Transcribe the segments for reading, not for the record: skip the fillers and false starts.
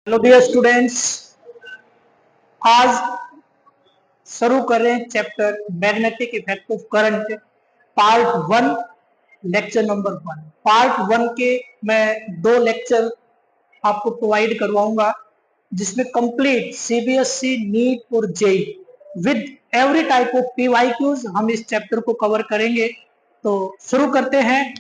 Hello dear students, आज शुरू करें chapter magnetic effect of current part 1 lecture number 1। Part 1 के मैं 2 लेक्चर आपको प्रोवाइड करवाऊंगा जिसमें कंप्लीट सीबीएसई नीट और JEE with every type of PYQs हम इस चैप्टर को कवर करेंगे। तो शुरू करते हैं।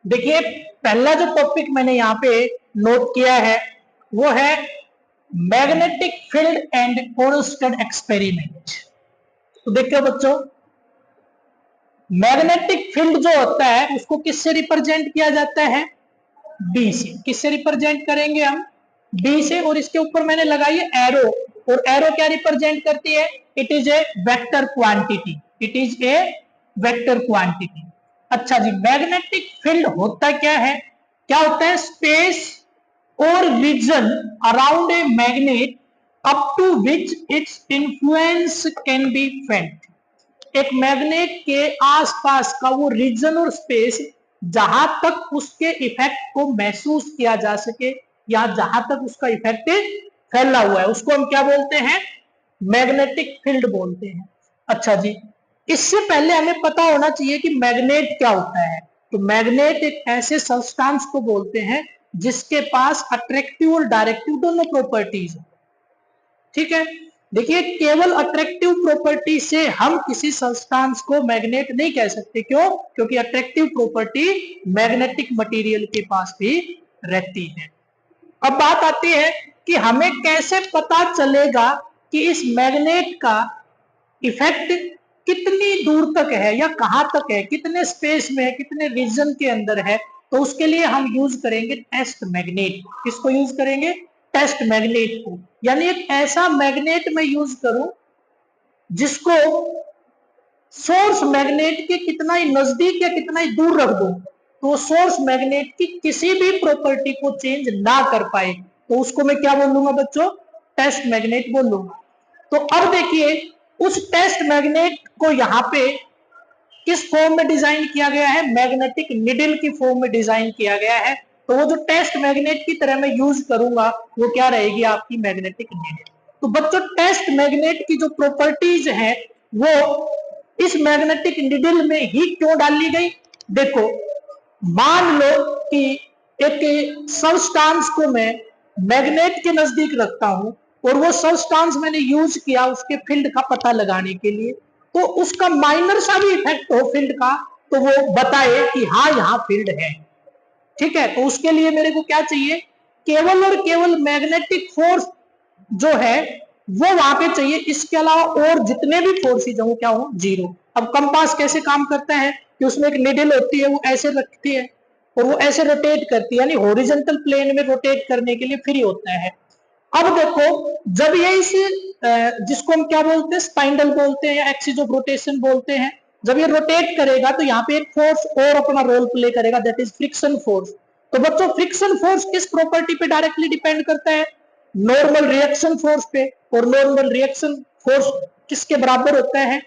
देखिए, पहला जो टॉपिक मैंने यहाँ पे नोट किया है वो है मैग्नेटिक फील्ड एंड कोरोस्टेड एक्सपेरिमेंट। तो देखिए बच्चों, मैग्नेटिक फील्ड जो होता है उसको किससे रिप्रेजेंट किया जाता है? बी से। किससे रिप्रेजेंट करेंगे हम? बी से। और इसके ऊपर मैंने लगाई है एरो, और एरो क्या रिप्रेजेंट करती है? It is a vector quantity. It is a vector quantity. अच्छा जी, मैग्नेटिक फील्ड होता क्या है? क्या होता है? स्पेस और region around a magnet up to which its influence can be felt. एक मैग्नेट के आसपास का वो रीजन और स्पेस जहां तक उसके इफेक्ट को महसूस किया जा सके या जहां तक उसका इफेक्ट फैला हुआ है उसको हम क्या बोलते हैं? मैग्नेटिक फील्ड बोलते हैं। अच्छा जी, इससे पहले हमें पता होना चाहिए कि मैग्नेट क्या होता है। तो मैग्नेट एक ऐसे सब्सटेंस को बोलते हैं जिसके पास अट्रैक्टिव और डायरेक्टिव दोनों प्रॉपर्टीज है। ठीक है, देखिए, केवल अट्रैक्टिव प्रॉपर्टी से हम किसी सब्सटेंस को मैग्नेट नहीं कह सकते। क्यों? क्योंकि अट्रैक्टिव प्रॉपर्टी मैग्नेटिक मटेरियल के पास भी रहती है। अब बात आती है कि हमें कैसे पता चलेगा कि इस मैग्नेट का इफेक्ट कितनी दूर तक है या कहां तक है, कितने स्पेस में है, कितने रीजन के अंदर है। तो उसके लिए हम यूज करेंगे टेस्ट मैग्नेट। किसको यूज करेंगे? टेस्ट मैग्नेट को। यानी एक ऐसा मैग्नेट मैं यूज करूं जिसको सोर्स मैग्नेट के कितना ही नजदीक या कितना ही दूर रख दूं तो सोर्स मैग्नेट की किसी भी प्रॉपर्टी को चेंज ना कर पाए। तो उसको मैं क्या बोलूंगा बच्चों? टेस्ट मैग्नेट बोलूंगा। तो अब देखिए, उस टेस्ट मैग्नेट को यहाँ पे किस फॉर्म में डिजाइन किया गया है? मैग्नेटिक निडल की फॉर्म में डिजाइन किया गया है। तो वो जो टेस्ट मैग्नेट की तरह मैं यूज करूंगा वो क्या रहेगी? आपकी मैग्नेटिक निडल। तो बच्चों, टेस्ट मैग्नेट की जो प्रॉपर्टीज है वो इस मैग्नेटिक निडल में ही क्यों डाली गई? देखो, मान लो कि एक सब्सटेंस को मैं मैग्नेट के नजदीक रखता हूं और वो सब्सटेंस मैंने यूज किया उसके फील्ड का पता लगाने के लिए, तो उसका माइनर सा भी इफेक्ट हो फील्ड का तो वो बताए कि हाँ यहां फील्ड है। ठीक है, तो उसके लिए मेरे को क्या चाहिए? केवल और केवल मैग्नेटिक फोर्स जो है वो वहां पे चाहिए। इसके अलावा और जितने भी फोर्सेज हो क्या हो? जीरो। अब कंपास कैसे काम करता है कि उसमें एक निडल होती है, वो ऐसे रखती है और वो ऐसे रोटेट करती है, यानी हॉरिजॉन्टल प्लेन में रोटेट करने के लिए फ्री होता है। अब देखो, जब ये इस जिसको हम क्या बोलते हैं? स्पाइंडल बोलते हैं या एक्सिस ऑफ रोटेशन बोलते हैं। जब ये रोटेट करेगा तो यहाँ पे एक फोर्स और अपना रोल प्ले करेगा, दैट इज फ्रिक्शन फोर्स। तो बच्चों, फ्रिक्शन फोर्स किस प्रॉपर्टी पे डायरेक्टली डिपेंड करता है? नॉर्मल रिएक्शन फोर्स पे। और नॉर्मल रिएक्शन फोर्स किसके बराबर होता है?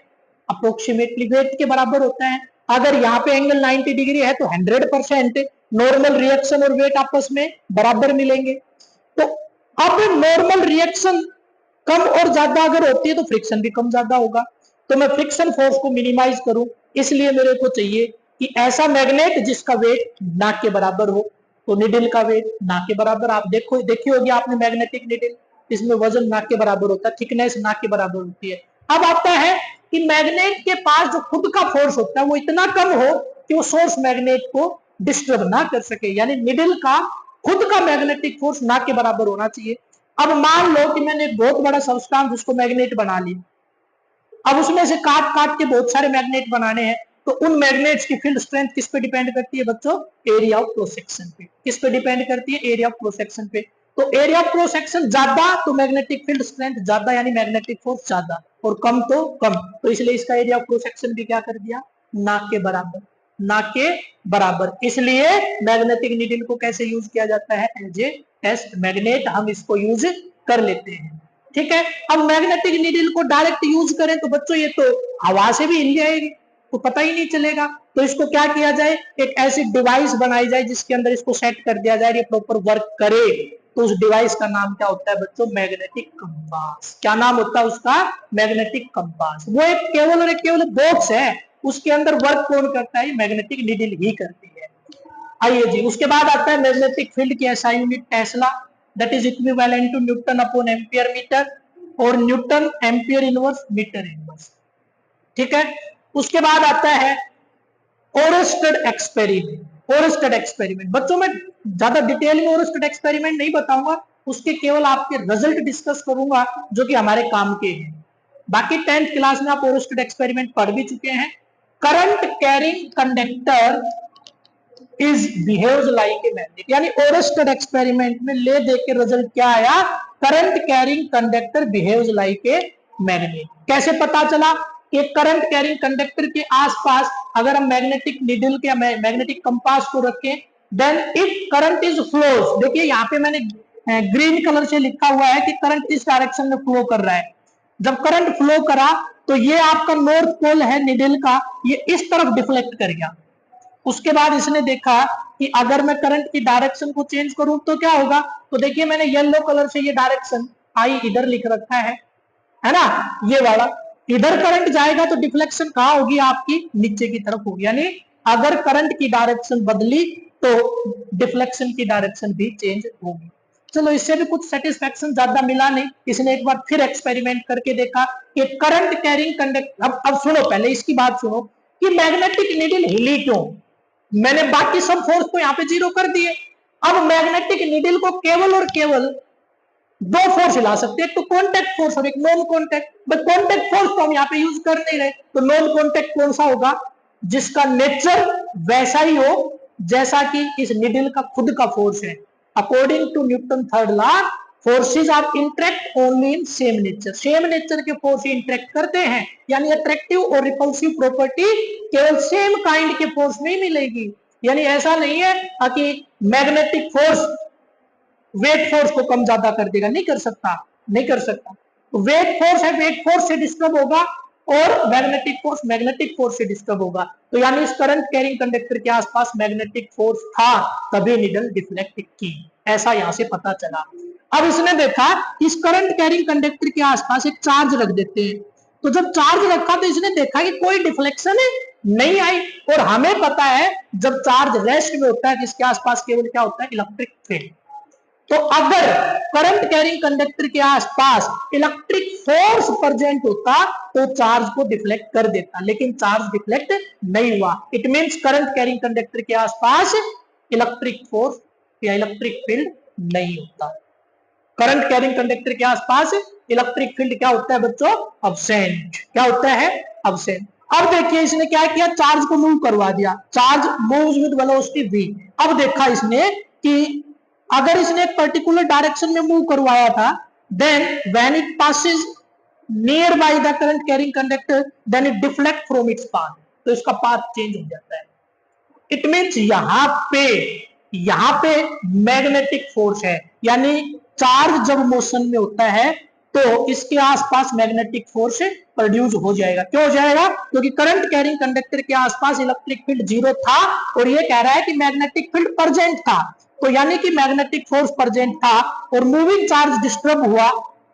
अप्रोक्सीमेटली वेट के बराबर होता है। अगर यहाँ पे एंगल 90 डिग्री है तो 100% नॉर्मल रिएक्शन और वेट आपस में बराबर मिलेंगे। तो अब नॉर्मल रिएक्शन कम और ज्यादा अगर होती है तो फ्रिक्शन भी कम ज्यादा होगा। तो मैं फ्रिक्शन फोर्स को मिनिमाइज करूं, इसलिए मेरे को चाहिए कि ऐसा मैग्नेट जिसका वेट ना के बराबर हो। तो निडल का वेट ना के बराबर, आप देखी होगी आपने मैग्नेटिक निडल, इसमें वजन ना के बराबर होता है, थिकनेस ना के बराबर होती है। अब आता है कि मैग्नेट के पास जो खुद का फोर्स होता है वो इतना कम हो कि वो सोर्स मैग्नेट को डिस्टर्ब ना कर सके, यानी निडल का खुद का मैग्नेटिक फोर्स ना के बराबर होना चाहिए। अब मान लो कि मैंने एक बहुत बड़ा सब्सटेंस उसको मैग्नेट बना लिया, अब उसमें से काट काट के बहुत सारे मैग्नेट बनाने हैं। तो उन मैग्नेट्स की फील्ड स्ट्रेंथ किस पे डिपेंड करती है बच्चों? एरिया ऑफ क्रॉस सेक्शन पे। किस पे डिपेंड करती है? एरिया ऑफ क्रॉस सेक्शन पे। तो एरिया ऑफ क्रॉस सेक्शन ज्यादा तो मैग्नेटिक फील्ड स्ट्रेंथ ज्यादा, यानी मैग्नेटिक फोर्स ज्यादा, और कम तो कम। तो इसलिए इसका एरिया ऑफ क्रॉस सेक्शन भी क्या कर दिया? ना के बराबर। ना के बराबर। इसलिए मैग्नेटिक नीडल को कैसे यूज किया जाता है? एज ए टेस्ट मैग्नेट हम इसको यूज कर लेते हैं। ठीक है, अब मैग्नेटिक नीडल को डायरेक्ट यूज करें तो बच्चों ये तो हवा से भी हिल जाएगी। तो पता ही नहीं चलेगा। तो इसको क्या किया जाए, एक ऐसी डिवाइस बनाई जाए जिसके अंदर इसको सेट कर दिया जाए, ये प्रॉपर वर्क करे। तो उस डिवाइस का नाम क्या होता है बच्चों, मैग्नेटिक कंपास। क्या नाम होता है उसका, मैग्नेटिक कंपास। वो एक केवल और एक केवल बॉक्स है, उसके अंदर वर्क कौन करता है, मैग्नेटिक नीडल ही करती है। आइए जी, उसके बाद आता है मैग्नेटिक फील्ड की SI unit tesla, that is equivalent to newton upon ampere metre और newton ampere inverse metre inverse. ठीक है, उसके बाद आता है ओरस्टेड एक्सपेरिमेंट। ओरस्टेड एक्सपेरिमेंट बच्चों मैं ज्यादा डिटेल में ओरस्टेड एक्सपेरिमेंट नहीं बताऊंगा, उसके केवल आपके रिजल्ट डिस्कस करूंगा जो कि हमारे काम के हैं। बाकी 10th क्लास में आप ओरस्टेड एक्सपेरिमेंट पढ़ भी चुके हैं। Current carrying conductor is behaves like a magnet, यानी ओरस्टेड एक्सपेरिमेंट में ले दे के रिजल्ट क्या आया, current carrying conductor behaves like a magnet. कैसे पता चला कि करंट कैरिंग कंडक्टर के आसपास अगर हम मैग्नेटिक नीडल के मैग्नेटिक कंपास को रखें, then if current is flows, देखिए यहाँ पे मैंने ग्रीन कलर से लिखा हुआ है कि करंट इस डायरेक्शन में फ्लो कर रहा है। जब करंट फ्लो करा तो ये आपका नॉर्थ पोल है निडल का, ये इस तरफ डिफ्लेक्ट कर गया। उसके बाद इसने देखा कि अगर मैं करंट की डायरेक्शन को चेंज करूं तो क्या होगा, तो देखिए मैंने येलो कलर से ये डायरेक्शन आई इधर लिख रखा है ना, ये वाला। इधर करंट जाएगा तो डिफ्लेक्शन कहां होगी, आपकी नीचे की तरफ होगी। यानी अगर करंट की डायरेक्शन बदली तो डिफ्लेक्शन की डायरेक्शन भी चेंज होगी। चलो इससे भी कुछ सेटिस्फेक्शन ज्यादा मिला नहीं, इसने एक बार फिर एक्सपेरिमेंट करके देखा कि करंट कैरिंग कंडक्टर, अब सुनो पहले इसकी बात सुनो कि मैग्नेटिक नीडल हिली क्यों। मैंने बाकी सब फोर्स को यहाँ पे जीरो कर दिए, अब मैग्नेटिक नीडल को केवल और केवल दो फोर्स हिला सकते हैं, तो कॉन्टेक्ट फोर्स और एक non contact. But contact force तो हम यहाँ पे यूज कर नहीं रहे, तो नॉन कॉन्टेक्ट कौन सा होगा, जिसका नेचर वैसा ही हो जैसा कि इस निडल का खुद का फोर्स है। According to Newton third law, forces are interact only in same nature. Same nature के फोर्स इंटरेक्ट करते हैं, यानी अट्रैक्टिव और रिपल्सिव प्रॉपर्टी केवल सेम काइंड के फोर्स में ही मिलेगी। यानी ऐसा नहीं है कि मैग्नेटिक फोर्स वेट फोर्स को कम ज्यादा कर देगा, नहीं कर सकता, नहीं कर सकता। तो वेट फोर्स है, वेट फोर्स से डिस्टर्ब होगा, और मैग्नेटिक फोर्स से डिस्टर्ब होगा। तो यानी इस करंट कैरिंग कंडक्टर के आसपास मैग्नेटिक फोर्स था, तभी निडल डिफ्लेक्ट की, ऐसा यहां से पता चला। अब इसने देखा इस करंट कैरिंग कंडक्टर के आसपास एक चार्ज रख देते हैं, तो जब चार्ज रखा तो इसने देखा कि कोई डिफ्लेक्शन नहीं आई। और हमें पता है जब चार्ज रेस्ट में होता है जिसके आसपास केवल क्या होता है, इलेक्ट्रिक फील्ड। तो अगर करंट कैरिंग कंडक्टर के आसपास इलेक्ट्रिक फोर्स प्रेजेंट होता तो चार्ज को डिफ्लेक्ट कर देता, लेकिन चार्ज डिफ्लेक्ट नहीं हुआ। It means current carrying conductor के आसपास इलेक्ट्रिक फोर्स या इलेक्ट्रिक फील्ड नहीं होता। करंट कैरिंग कंडक्टर के आसपास इलेक्ट्रिक फील्ड क्या होता है बच्चों, अब्सेंट। क्या होता है, अब्सेंट। अब देखिए इसने क्या किया, चार्ज को मूव करवा दिया, charge moves with velocity v। अब देखा इसने कि अगर इसने एक पर्टिकुलर डायरेक्शन में मूव करवाया था, then when it passes near by the current carrying conductor, then it deflect from its path, तो इसका पाथ चेंज हो जाता है। इट मींस यहां पे मैग्नेटिक फोर्स है, यानी चार्ज जब मोशन में होता है तो इसके आसपास मैग्नेटिक फोर्स प्रोड्यूस हो जाएगा। क्यों हो जाएगा, क्योंकि करंट कैरिंग कंडक्टर के आसपास इलेक्ट्रिक फील्ड जीरो था, और ये कह रहा है कि मैग्नेटिक फील्ड प्रेजेंट था। तो यानी कि मैग्नेटिक फोर्स प्रेजेंट था और मूविंग चार्ज डिस्टर्ब हुआ,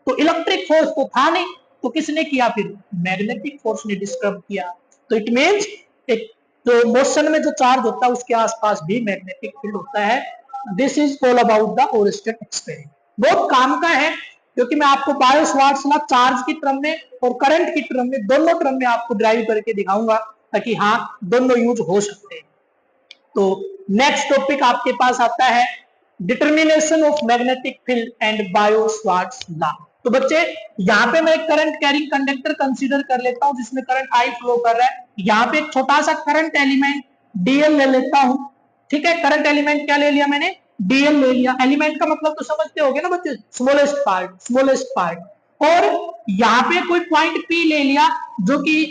तो इलेक्ट्रिक फोर्स तो था नहीं, तो किसने किया, फिर मैग्नेटिक फोर्स ने डिस्टर्ब किया। तो इट मींस एक तो मोशन में जो चार्ज होता है उसके आसपास भी मैग्नेटिक फील्ड होता है। This is all about the Oersted experiment. बहुत काम का है, क्योंकि मैं आपको बायो-सवार्ट्स लॉ चार्ज की टर्म में और करंट की टर्म में, दोनों टर्म में आपको ड्राइव करके दिखाऊंगा, ताकि हाँ दोनों यूज हो सकते हैं। तो नेक्स्ट टॉपिक आपके पास आता है determination of magnetic field and Biot Savart's law. तो बच्चे यहाँ पे मैं एक करंट कैरिंग कंडक्टर कंसीडर कर लेता हूं जिसमें करंट आई फ्लो कर रहा है। यहाँ पे एक छोटा सा करंट एलिमेंट डीएल ले लेता हूं, ठीक है। करंट एलिमेंट क्या ले लिया मैंने, डीएल ले लिया। एलिमेंट का मतलब तो समझते होगे ना बच्चे, स्मॉलेस्ट पार्ट, स्मॉलेस्ट पार्ट। और यहाँ पे कोई पॉइंट पी ले लिया जो कि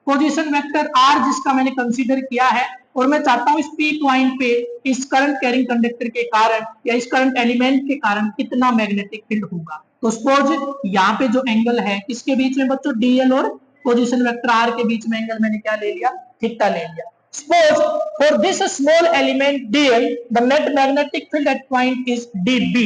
पोजीशन वेक्टर आर जिसका मैंने कंसीडर किया है, और मैं चाहता हूं इस पी पॉइंट पे इस करंट कैरिंग कंडक्टर के कारण या इस करंट एलिमेंट के कारण कितना मैग्नेटिक फील्ड होगा। तो सपोज यहाँ पे जो एंगल है इसके बीच में बच्चों डीएल और पोजीशन वेक्टर आर के बीच में एंगल मैंने क्या ले लिया, थीटा ले लिया। Suppose for this small element dl, the net magnetic field at point is dB.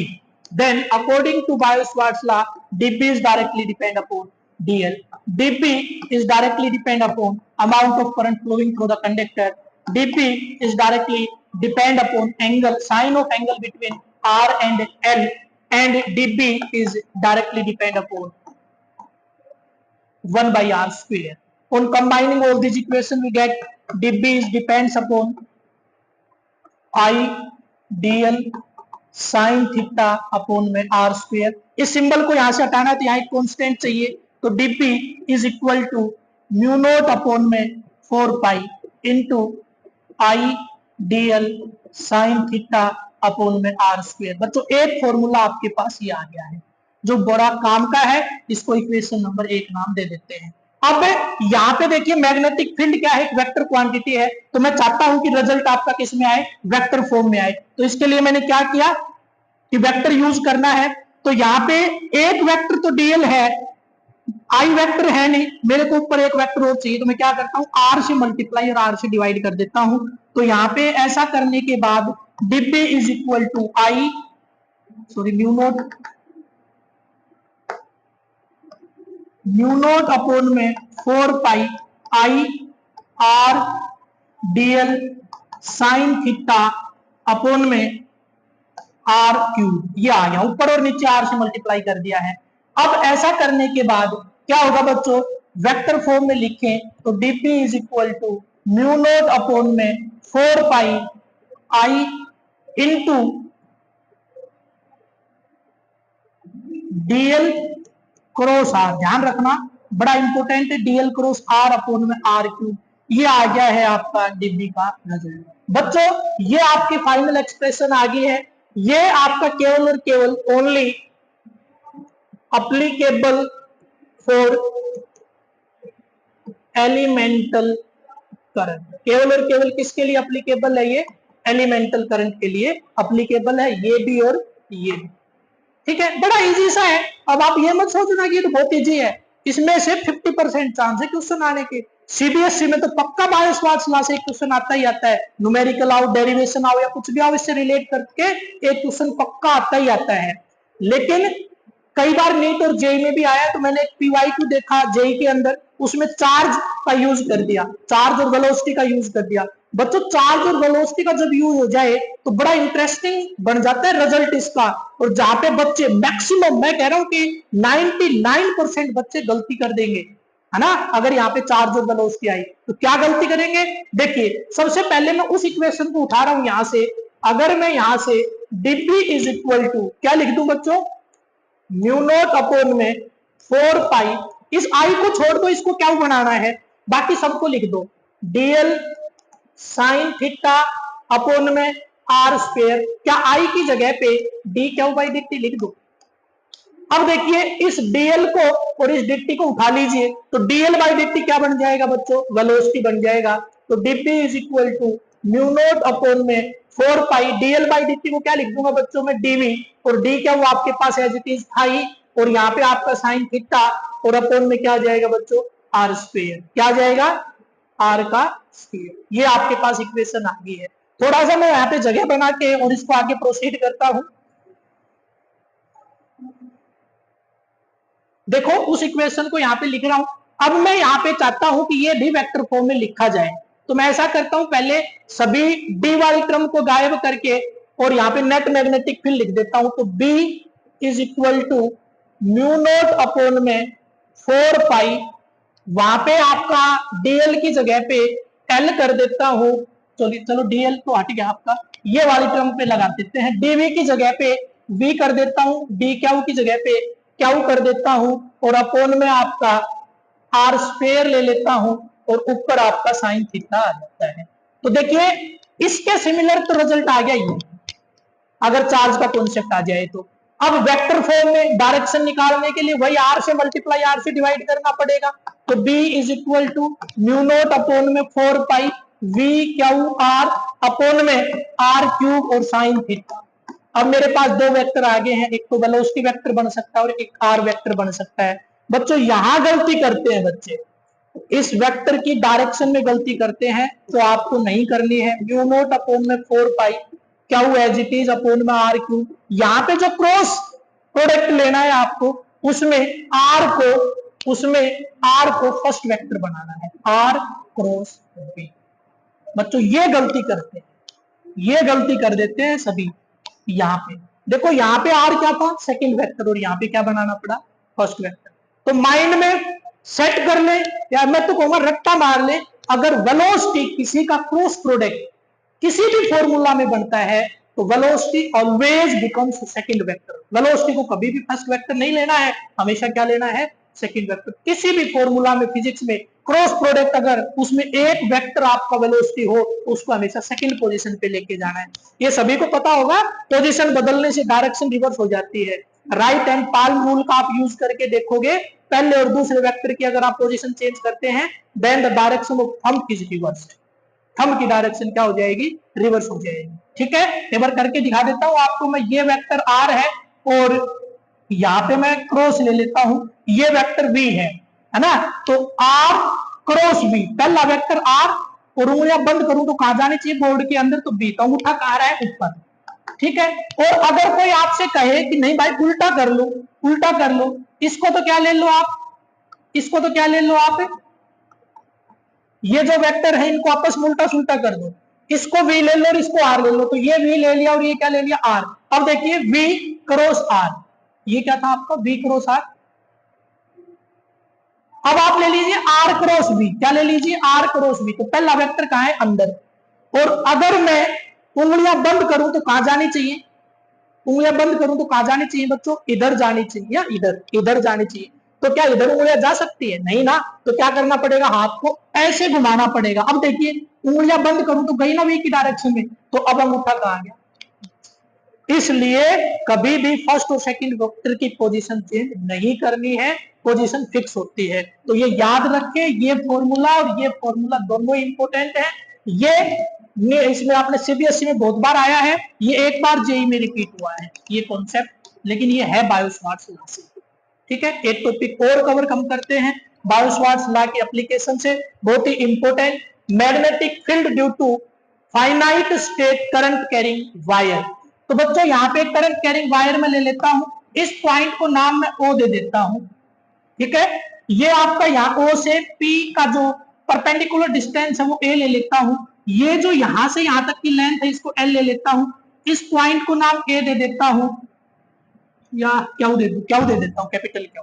Then, according to Biot-Savart's law, dB is directly depend upon dl. dB is directly depend upon amount of current flowing through the conductor. dB is directly depend upon angle, sine of angle between R and L, and dB is directly depend upon 1 by R square. On combining all these equations, we get dB is depends upon I dl sin theta upon में R square. इस symbol को यहां से हटाना तो यहाँ एक constant चाहिए, तो dP is equal to mu naught upon में 4 pi into I dl sin theta upon में R स्क्वायर। बच्चों एक फॉर्मूला आपके पास ये आ गया है जो बड़ा काम का है, इसको इक्वेशन नंबर 1 नाम दे देते हैं। अब यहाँ पे देखिए मैग्नेटिक फील्ड क्या है, एक वेक्टर क्वांटिटी है, तो मैं चाहता हूं कि रिजल्ट आपका किस में आए, वेक्टर फॉर्म में आए। तो इसके लिए मैंने क्या किया कि वेक्टर यूज करना है। तो यहाँ पे एक वेक्टर तो डीएल है, आई वेक्टर है नहीं, मेरे को ऊपर एक वेक्टर और चाहिए, तो मैं क्या करता हूँ आर से मल्टीप्लाई और आर से डिवाइड कर देता हूं। तो यहाँ पे ऐसा करने के बाद dB is equal to I mu naught upon में 4 pi I R dl sine theta upon में आर क्यूब। ये आ गया, ऊपर और नीचे आर से मल्टीप्लाई कर दिया है। अब ऐसा करने के बाद क्या होगा बच्चों, वेक्टर फॉर्म में लिखें तो dP is equal to mu naught upon में 4 pi I into d l cross r, ध्यान रखना बड़ा इंपॉर्टेंट है, डीएल क्रॉस आर अपॉन में आर क्यूब। ये आ गया है आपका dB का रिजल्ट। बच्चों ये आपकी फाइनल एक्सप्रेशन आ गई है। ये आपका केवल और केवल only applicable for elemental current, केवल और केवल किसके लिए अप्लीकेबल है, ये एलिमेंटल करंट के लिए अप्लीकेबल है, ये भी और ये भी। ठीक है, बड़ा इजी सा है। अब आप ये मत सोचना कि ये तो बहुत इजी है, इसमें से 50% चांस है क्वेश्चन आने के। सीबीएसई में तो पक्का बायो-सावर्ट्स लॉ से एक क्वेश्चन आता ही आता है, न्यूमेरिकल आओ, डेरिवेशन आओ या कुछ भी आओ, इससे रिलेट करके एक क्वेश्चन पक्का आता ही आता है। लेकिन कई बार नीट और जेई में भी आया, तो मैंने एक पीवाईक्यू देखा जेई के अंदर, उसमें चार्ज का यूज कर दिया, चार्ज और वेलोसिटी का यूज कर दिया। बच्चों चार्ज और वेलोसिटी का जब यूज हो जाए तो बड़ा इंटरेस्टिंग बन जाता है रिजल्ट इसका। और जहां पे बच्चे मैक्सिमम, मैं कह रहा हूं कि 99% बच्चे गलती कर देंगे, है ना। अगर यहाँ पे चार्ज और वेलोसिटी आई तो क्या गलती करेंगे, देखिए सबसे पहले मैं उस इक्वेशन को उठा रहा हूं यहां से। अगर मैं यहां से dP इज इक्वल टू क्या लिख दूं बच्चों, म्यू नोट अपॉन में 4 पाई, इस आई को छोड़ दो, इसको क्या बनाना है, बाकी सबको लिख दो, डीएल साइन थीटा अपॉन में आर स्क्वायर। क्या आई की जगह पे D Q by D T लिख दो। अब देखिए इस डीएल को और इस dt को उठा लीजिए, तो डीएल बाई dt क्या बन जाएगा बच्चों, वेलोसिटी बन जाएगा। तो dP is equal to mu naught upon में 4 पाई, डीएल बाई dt को क्या लिख दूंगा बच्चों में dV, और d क्या वो आपके पास एज इट इज था ही, और यहाँ पे आपका साइन थीटा और अपॉन में क्या जाएगा बच्चों, आर स्क्वायर। क्या जाएगा, आर का स्क्वायर। ये आपके पास इक्वेशन आ गई है। थोड़ा सा मैं यहाँ पे जगह बना के और इसको आगे प्रोसीड करता हूं। देखो उस इक्वेशन को यहाँ पे लिख रहा हूं। अब मैं यहाँ पे चाहता हूं कि ये भी वेक्टर फॉर्म में लिखा जाए, तो मैं ऐसा करता हूं, पहले सभी डी वाली टर्म को गायब करके और यहाँ पे नेट मैग्नेटिक फील्ड लिख देता हूं। तो B is equal to mu naught upon में 4 पाई, वहां पे आपका डीएल की जगह पे एल कर देता हूं, चलो डीएल तो हट गया आपका, ये वाली टर्म पे लगा देते हैं, डीवी की जगह पे V कर देता हूं, डी क्यू की जगह पे क्यू कर देता हूं, और अपॉन में आपका आर स्क्वायर ले लेता हूं, और ऊपर आपका साइन थीटा आ जाता है। तो देखिए इसके सिमिलर तो रिजल्ट आ गया ही, अगर चार्ज का कॉन्सेप्ट आ जाए तो। अब वेक्टर फॉर्म में डायरेक्शन निकालने के लिए वही आर से मल्टीप्लाई आर से डिवाइड करना पड़ेगा। तो B is equal to mu naught upon में 4 pi V q r upon में आर क्यूब और साइन थीटा। अब मेरे पास दो वेक्टर आगे हैं, एक तो वेलोसिटी वेक्टर बन सकता है और एक आर वेक्टर बन सकता है। बच्चों यहां गलती करते हैं बच्चे, इस वेक्टर की डायरेक्शन में गलती करते हैं तो आपको नहीं करनी है। म्यू नोट अपॉन में 4 pi q as it is upon में आर क्यू। यहाँ पे जो क्रॉस प्रोडक्ट लेना है आपको, उसमें आर को फर्स्ट वेक्टर बनाना है, आर क्रॉस बी। बच्चों ये गलती करते हैं, ये गलती कर देते हैं सभी। यहाँ पे देखो, यहाँ पे आर क्या था, सेकंड वेक्टर, और यहाँ पे क्या बनाना पड़ा, फर्स्ट वेक्टर। तो माइंड में सेट कर ले, या मैं तो कहूंगा रट्टा मार ले, अगर वेलोसिटी किसी का क्रॉस प्रोडक्ट किसी भी फॉर्मूला में बनता है तो velocity always becomes second vector. Velocity को कभी भी फर्स्ट वेक्टर नहीं लेना है, हमेशा क्या लेना है, सेकंड वेक्टर। किसी भी फॉर्मूला में, फिजिक्स में क्रॉस प्रोडक्ट अगर उसमें एक वेक्टर आपका वेलोसिटी हो तो उसको हमेशा सेकंड पोजीशन पे लेके जाना है। ये सभी को पता होगा, पोजीशन बदलने से डायरेक्शन रिवर्स हो जाती है। राइट हैंड पाल्म रूल का आप यूज करके देखोगे, पहले और दूसरे वेक्टर की अगर आप पोजीशन चेंज करते हैं, then the direction of thumb is reversed. Thumb की डायरेक्शन क्या हो जाएगी, रिवर्स हो जाएगी। ठीक है, एक बार करके दिखा देता हूं आपको मैं। ये वेक्टर आर है और यहाँ पे मैं क्रॉस ले लेता हूं, ये वेक्टर वी है ना। तो आर क्रॉस बी, पहला वेक्टर आर, और उंगलियां बंद करूं तो कहां जानी चाहिए, बोर्ड के अंदर, तो बी का अंगूठा कहां रहा है, ऊपर। ठीक है, और अगर कोई आपसे कहे कि नहीं भाई उल्टा कर लो, उल्टा कर लो, इसको तो क्या ले लो आप, इसको तो क्या ले लो आप, ये जो वेक्टर है इनको आपस में उल्टा सुल्टा कर दो, इसको वी ले लो और इसको आर ले लो, तो ये वी ले लिया और ये क्या ले लिया, आर। अब देखिए वी क्रॉस आर, ये क्या था आपका, वी क्रॉस आर। अब आप ले लीजिए आर क्रॉस बी, क्या ले लीजिए, आर क्रॉस बी। तो पहला वेक्टर कहां है, अंदर, और अगर मैं उंगलियां बंद करूं तो कहां जानी चाहिए, उंगलियां बंद करूं तो कहां जानी चाहिए बच्चों, इधर जानी चाहिए या इधर, इधर जानी चाहिए। तो क्या इधर उंगलियां जा सकती है, नहीं ना। तो क्या करना पड़ेगा, हाथ को ऐसे घुमाना पड़ेगा। अब देखिए उंगलियां बंद करूं तो गई ना वी की डायरेक्शन में, तो अब अंगूठा कहां गया। इसलिए कभी भी फर्स्ट और सेकंड वेक्टर की पोजीशन चेंज नहीं करनी है, पोजीशन फिक्स होती है। तो ये याद रखें, ये फॉर्मूला और ये फॉर्मूला दोनों इंपॉर्टेंट है। ये इसमें आपने सीबीएसई में बहुत बार आया है, ये एक बार जेई में रिपीट हुआ है ये कॉन्सेप्ट, लेकिन ये है बायोस्वार्ट्स लॉ से। ठीक है, एक टॉपिक और कवर कम करते हैं बायोस्वार्ट्स लॉ की एप्लीकेशन से, बहुत ही important, magnetic field due to finite state current carrying wire. तो बच्चों यहाँ पे करंट कैरिंग वायर में ले लेता हूं, इस पॉइंट को नाम मैं ओ दे देता हूं। ठीक है, ये आपका यहाँ ओ से पी का जो परपेंडिकुलर डिस्टेंस है वो ए ले लेता हूं, ये जो यहां से यहां तक की लेंथ है इसको एल ले लेता हूं, इस पॉइंट को नाम ए दे देता हूं, या क्यू दे देता हूं, कैपिटल क्यू।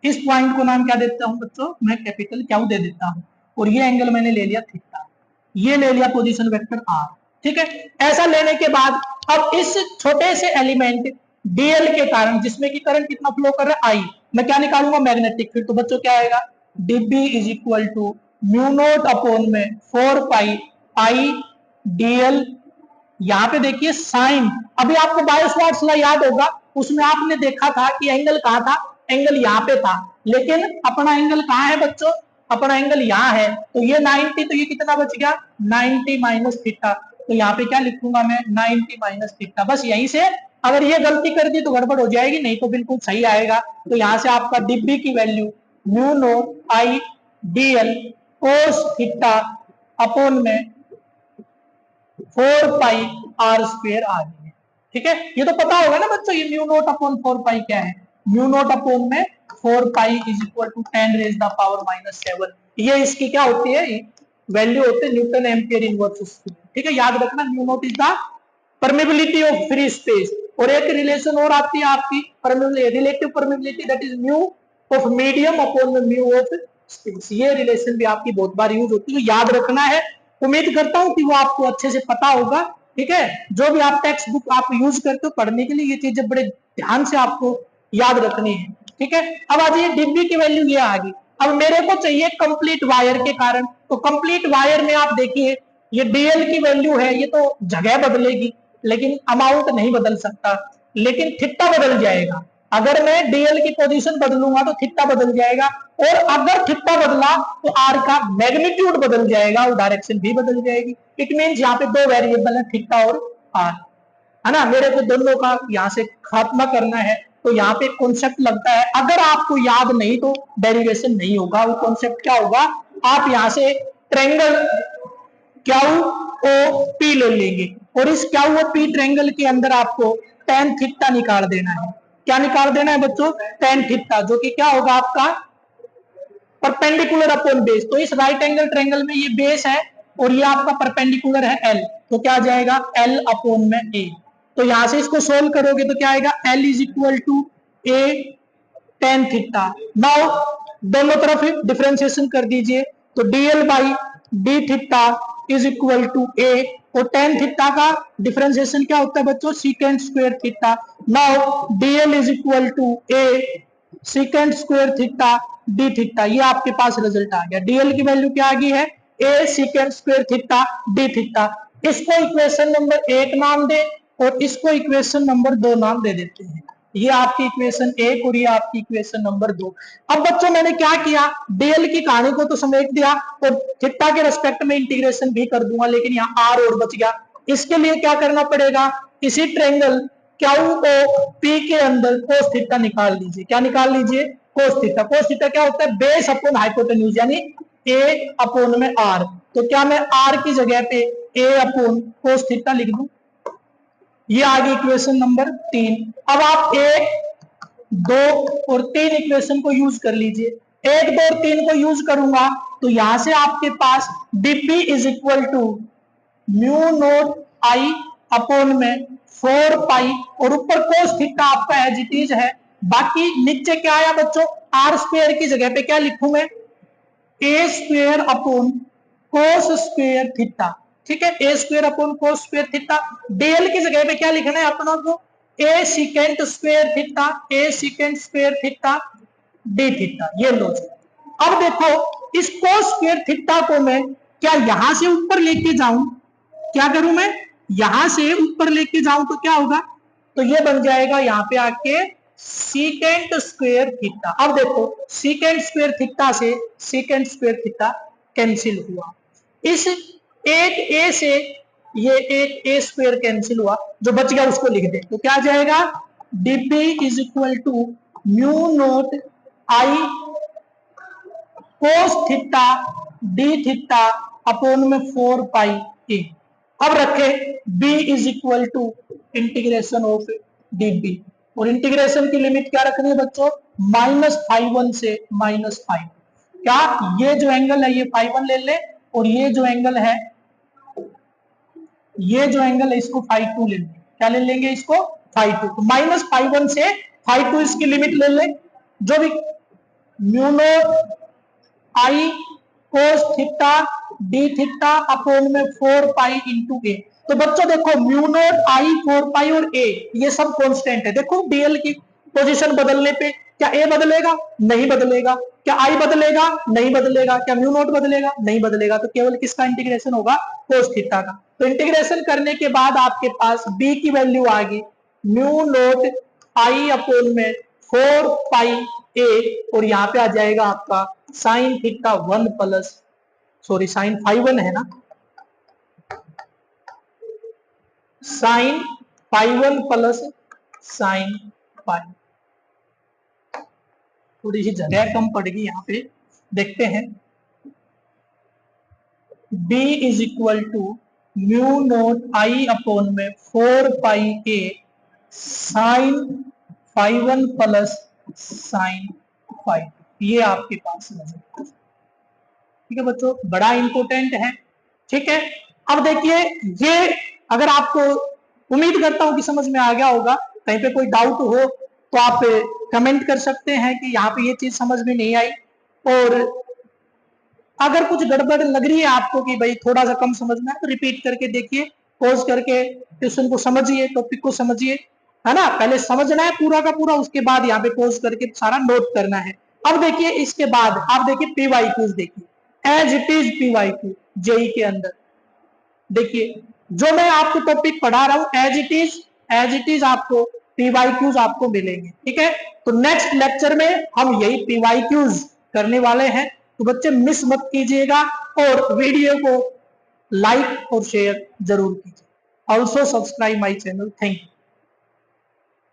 इस पॉइंट को नाम क्या देता हूं बच्चों, मैं कैपिटल क्यू दे देता हूं, और ये एंगल मैंने ले लिया थीटा, ये ले लिया पोजीशन वेक्टर आर। ठीक है, ऐसा लेने के बाद अब इस छोटे से एलिमेंट डीएल के कारण, जिसमें कि करंट कितना फ्लो कर रहा है, आई, मैं क्या निकालूंगा, मैग्नेटिक फील्ड। तो बच्चों क्या आएगा, d b is equal to mu naught upon में 4 पाई आई डीएल। यहाँ पे देखिए साइन, अभी आपको बायोस्वार्ट्स लॉ याद होगा, उसमें आपने देखा था कि एंगल कहां था, एंगल यहाँ पे था, लेकिन अपना एंगल कहां है बच्चों, अपना एंगल यहाँ है। तो ये 90, तो ये कितना बच गया, 90 माइनस थीटा। तो यहाँ पे क्या लिखूंगा मैं, 90 माइनस थीटा। बस यहीं से अगर ये गलती कर दी तो गड़बड़ हो जाएगी, नहीं तो बिल्कुल सही आएगा। तो यहाँ से आपका डीबी की वैल्यू म्यू नोट आई डीएल कोस थीटा अपॉन में 4 पाई आर स्क्वायर आ गई है। ठीक है, ये तो पता होगा ना बच्चों, ये म्यू नोट अपॉन 4 पाई क्या है, म्यू नोट अपॉन में 4 pi is equal to 10 raise the power -7। ये इसकी क्या होती है, वैल्यू होते हैं न्यूटन एम्पियर इनवर्स। ठीक है, याद रखना, mu naught is the permeability of free space. और एक रिलेशन और आती है आपकी relative permeability, that is mu of medium upon में म्यू ऑफ स्पेस। ये रिलेशन भी आपकी बहुत बार यूज होती है, याद रखना है। उम्मीद करता हूं कि वो आपको अच्छे से पता होगा। ठीक है, जो भी आप टेक्स्ट बुक आप यूज करते हो पढ़ने के लिए, ये चीजें बड़े ध्यान से आपको याद रखनी है। ठीक है, अब आ जाइए डिब्बी की वैल्यू ये आ गई। अब मेरे को चाहिए कंप्लीट वायर के कारण, तो कंप्लीट वायर में आप देखिए ये डीएल की वैल्यू है, ये तो जगह बदलेगी लेकिन अमाउंट नहीं बदल सकता, लेकिन थीटा बदल जाएगा। अगर मैं डीएल की पोजीशन बदलूंगा तो थीटा बदल जाएगा, और अगर थीटा बदला तो आर का मैग्नीट्यूड बदल जाएगा और डायरेक्शन भी बदल जाएगी। इट मींस यहाँ पे दो वेरिएबल है, थीटा और आर, है ना। मेरे को दोनों का यहाँ से खात्मा करना है, तो यहाँ पे कॉन्सेप्ट लगता है, अगर आपको याद नहीं तो डेरिवेशन नहीं होगा। वो कॉन्सेप्ट क्या होगा, आप यहाँ से ट्रायंगल क्यू ओ पी ले लेंगे और इस क्यू ओ पी ट्रायंगल के अंदर आपको tan थीटा निकाल देना है। क्या निकाल देना है बच्चों, tan थीटा, जो कि क्या होगा आपका परपेंडिकुलर अपॉन बेस। तो इस राइट एंगल ट्रायंगल में ये बेस है और ये आपका परपेंडिकुलर है एल, तो क्या आ जाएगा एल अपॉन में ए। तो यहां से इसको सोल्व करोगे तो क्या आएगा, L is equal to a tan theta. Now दोनों तरफ डिफरेंशिएशन कर दीजिए, तो dl by d theta is equal to a, और tan थीटा का डिफरेंशिएशन क्या होता है बच्चों, secant square theta. Now dl is equal to a secant square theta d theta. ये आपके पास रिजल्ट आ गया। dl की वैल्यू क्या आ गई है, a secant square theta d theta. इसको इक्वेशन नंबर 1 नाम दे और इसको इक्वेशन नंबर 2 नाम दे देते हैं। ये आपकी इक्वेशन 1 और ये आपकी इक्वेशन नंबर 2। अब बच्चों मैंने क्या किया, डीएल की कहानी को तो समेट दिया और थीटा के रेस्पेक्ट में इंटीग्रेशन भी कर दूंगा, लेकिन यहाँ आर और बच गया। इसके लिए क्या करना पड़ेगा, इसी ट्रायंगल क्यू ओ पी के अंदर कोस थीटा निकाल लीजिए। क्या निकाल लीजिए, कोस थीटा। कोस थीटा क्या होता है, बेस अपॉन हाइपोटेन्यूज, यानी ए अपॉन में आर। तो क्या मैं आर की जगह पे ए अपॉन कोस थीटा लिख दूं, ये आ गई इक्वेशन नंबर 3। अब आप 1, 2 और 3 इक्वेशन को यूज कर लीजिए। 1, 2 और 3 को यूज करूंगा तो यहां से आपके पास dp is equal to mu naught I upon में 4 पाई और ऊपर कोस थीटा आपका एज इट इज है। बाकी नीचे क्या आया बच्चों, आर स्क्वायर की जगह पे क्या लिखूं मैं, a square upon cos square theta. ठीक है, a square upon cos square theta. Dl की जगह पे क्या लिखना है अपना को, a secant square theta, a secant square theta d theta. ये लो। अब देखो इस कोस स्क्वायर थीटा को मैं क्या यहां से ऊपर लेके जाऊं, क्या करूं मैं, यहां से ऊपर लेके जाऊं तो क्या होगा, तो ये बन जाएगा यहां पे आके सीकेंट स्क्वायर थीटा। अब देखो सीकेंट स्क्वायर थीटा से सीकेंट स्क्वायर थीटा कैंसिल हुआ, इस एक ए से ये एक ए स्क्वायर कैंसिल हुआ, जो बच गया उसको लिख दे। तो क्या आ जाएगा, dp is equal to mu naught I cos theta d theta upon में 4 पाई ए। अब रखे b is equal to integration of dp, और इंटीग्रेशन की लिमिट क्या रखनी है बच्चों, -φ1 से -5। क्या ये जो एंगल है ये φ1 ले ले, और ये जो एंगल है, ये जो एंगल है इसको φ2 ले लेंगे। क्या ले लेंगे इसको, φ2। तो -φ1 से φ2 इसकी लिमिट ले ले, जो भी mu naught I cos theta d theta upon में 4 पाई इंटू ए। तो बच्चों देखो म्यू नोट आई 4 पाई और ए ये सब कांस्टेंट है। देखो डीएल की पोजीशन बदलने पे क्या ए बदलेगा, नहीं बदलेगा। क्या आई बदलेगा, नहीं बदलेगा। क्या म्यू नोट बदलेगा, नहीं बदलेगा। तो केवल किसका इंटीग्रेशन होगा, कोस थीटा का। तो इंटीग्रेशन करने के बाद आपके पास b की वैल्यू आ गई म्यू नोट आई अपॉन में 4 पाई ए, और यहाँ पे आ जाएगा आपका sine theta 1 plus, sorry sine φ1 है ना, साइन φ1 प्लस साइन φ। थोड़ी सी जगह कम पड़ गई यहाँ पे, देखते हैं। b is equal to mu naught I upon में 4 pi a sine φ1 plus sine φ। ये आपके पास नजर, ठीक है बच्चों, बड़ा इंपॉर्टेंट है। ठीक है, अब देखिए ये अगर आपको, उम्मीद करता हूं कि समझ में आ गया होगा। कहीं पे कोई डाउट हो तो आप कमेंट कर सकते हैं कि यहाँ पे ये चीज समझ में नहीं आई, और अगर कुछ गड़बड़ लग रही है आपको कि भाई थोड़ा सा कम समझ में है, तो रिपीट करके देखिए, पॉज करके क्वेश्चन को समझिए, टॉपिक को समझिए, है ना। पहले समझना है पूरा का पूरा, उसके बाद यहाँ पे पॉज करके सारा नोट करना है। अब देखिए इसके बाद आप देखिए PYQs देखिए, as it is PYQ JEE के अंदर देखिए, जो मैं आपको टॉपिक पढ़ा रहा हूं एज इट इज आपको PYQs आपको मिलेंगे। ठीक है, तो नेक्स्ट लेक्चर में हम यही PYQs करने वाले हैं। तो बच्चे मिस मत कीजिएगा, और वीडियो को लाइक और शेयर जरूर कीजिए। Also subscribe my channel. Thank you.